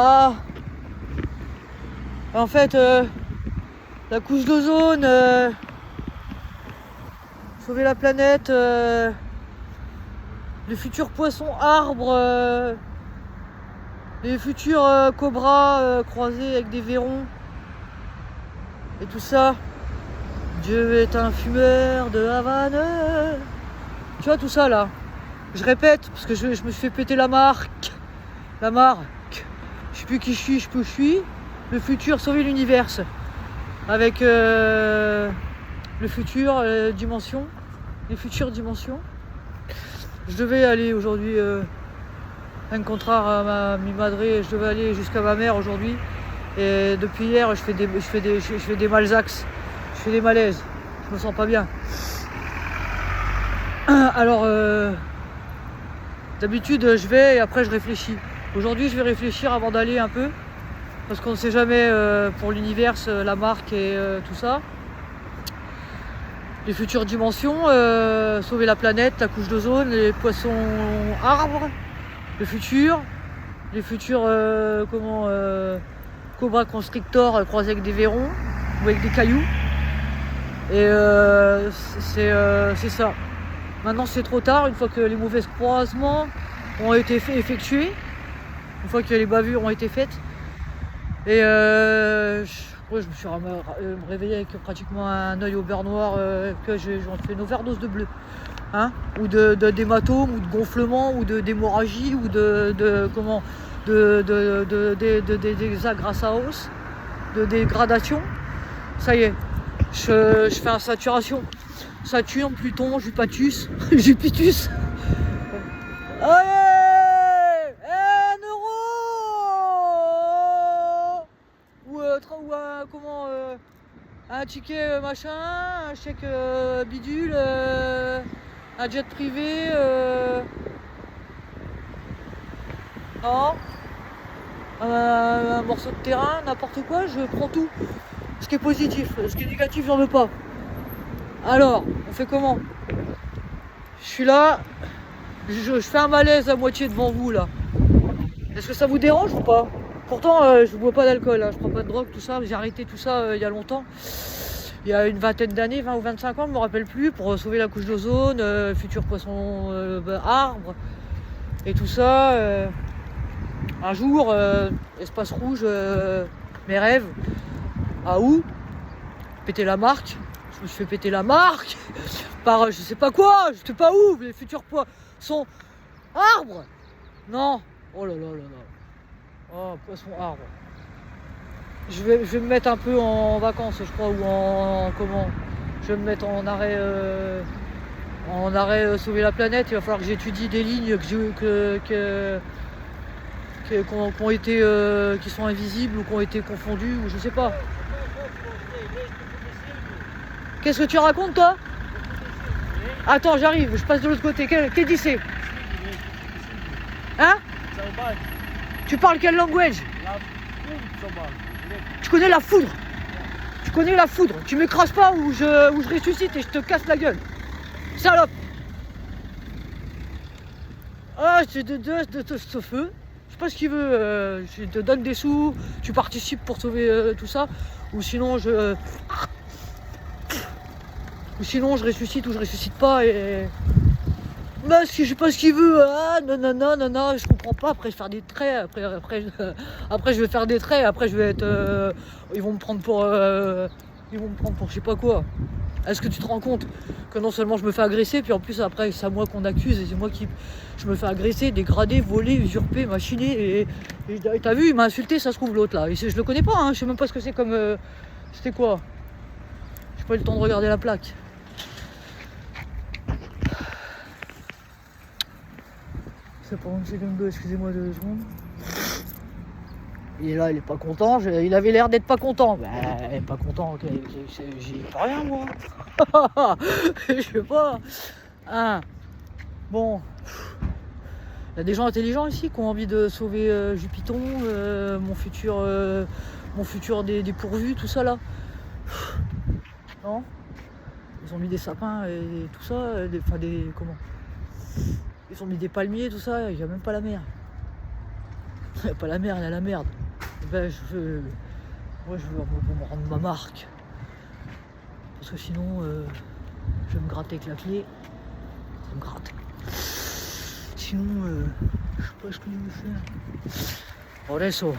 Ah, en fait, la couche d'ozone, sauver la planète, les futurs poissons arbres, les futurs cobras croisés avec des verrons, et tout ça. Dieu est un fumeur de Havane. Tu vois tout ça là. Je répète parce que je me suis fait péter la marque. La marque. Je sais plus qui je suis, je sais plus où je suis. Le futur, sauver l'univers. Avec le futur, dimension. Les futures dimensions. Je devais aller aujourd'hui, un contraire à mi madre, je devais aller jusqu'à ma mère aujourd'hui. Et depuis hier, je fais des malsax. Je fais des malaises. Je me sens pas bien. Alors, d'habitude, je vais et après je réfléchis. Aujourd'hui, je vais réfléchir avant d'aller un peu. Parce qu'on ne sait jamais pour l'univers, la marque et tout ça. Les futures dimensions, sauver la planète, la couche d'ozone, les poissons arbres, le futur. Les futurs, cobra constrictor croisés avec des verrons ou avec des cailloux. Et c'est ça. Maintenant c'est trop tard, une fois que les mauvais croisements ont été effectués, une fois que les bavures ont été faites. Et je me suis réveillé avec pratiquement un œil au beurre noir, que j'en fais une overdose de bleu. Hein, ou d'hématome, ou de gonflement, ou d'hémorragie, ou des grâce à os, de dégradation. Ça y est. Je fais un saturation. Saturne, Pluton, Jupatus. Jupitus. Allez, un euro. Ou un ticket machin, un chèque bidule, un jet privé. Non. Un morceau de terrain, n'importe quoi, je prends tout. Ce qui est positif, ce qui est négatif, j'en veux pas. Alors, on fait comment? Je suis là, je fais un malaise à moitié devant vous là. Est-ce que ça vous dérange ou pas? Pourtant, je bois pas d'alcool, hein, je prends pas de drogue, tout ça. J'ai arrêté tout ça il y a longtemps. Il y a une vingtaine d'années, 20 ou 25 ans, je me rappelle plus, pour sauver la couche d'ozone, futurs poissons arbres et tout ça. Un jour, espace rouge, mes rêves. Ah où? Péter la marque. Je me suis fait péter la marque par je sais pas quoi, je sais pas où, les futurs poissons arbres. Non. Oh là là là là. Oh, poisson arbre. Je vais me mettre un peu en vacances, je crois, ou en comment. Je vais me mettre en arrêt sauver la planète. Il va falloir que j'étudie des lignes qui sont invisibles ou qui ont été confondues, ou je sais pas. Qu'est-ce que tu racontes toi? Attends, j'arrive, je passe de l'autre côté. Qu'est-ce que c'est? Hein? Tu parles quelle language? Tu connais la foudre? Tu connais la foudre? Tu m'écrases pas ou je ressuscite et je te casse la gueule. Salope! Ah, je te donne ce feu. Je sais pas ce qu'il veut. Je te donne des sous, tu participes pour sauver tout ça. Ou sinon je ressuscite ou je ressuscite pas et. Bah, je sais pas ce qu'il veut. Ah, non, je comprends pas. Après, je vais faire des traits. Après, je vais faire des traits. Après, je vais être. Ils vont me prendre pour je sais pas quoi. Est-ce que tu te rends compte que non seulement je me fais agresser, puis en plus, après, c'est à moi qu'on accuse et c'est moi qui. Je me fais agresser, dégrader, voler, usurper, machiner. Et t'as vu, il m'a insulté, ça se trouve l'autre là. Et je le connais pas, hein. Je sais même pas ce que c'est comme. C'était quoi? J'ai pas eu le temps de regarder la plaque. C'est pendant une seconde, excusez-moi 2 secondes. Et là, il est pas content. Il avait l'air d'être pas content. Ben, pas content. Okay. J'y pas rien, moi. Je sais pas. Hein. Bon. Il y a des gens intelligents ici qui ont envie de sauver Jupiton, mon futur dépourvu, tout ça là. Non? Ils ont mis des sapins et tout ça. Comment? Ils ont mis des palmiers, tout ça. Il n'y a même pas la mer. Il n'y a pas la merde, il y a la merde. Ben, moi, je veux me rendre ma marque. Parce que sinon, je vais me gratter avec la clé. Ça me gratte. Sinon, je sais pas ce que je vais faire. Adesso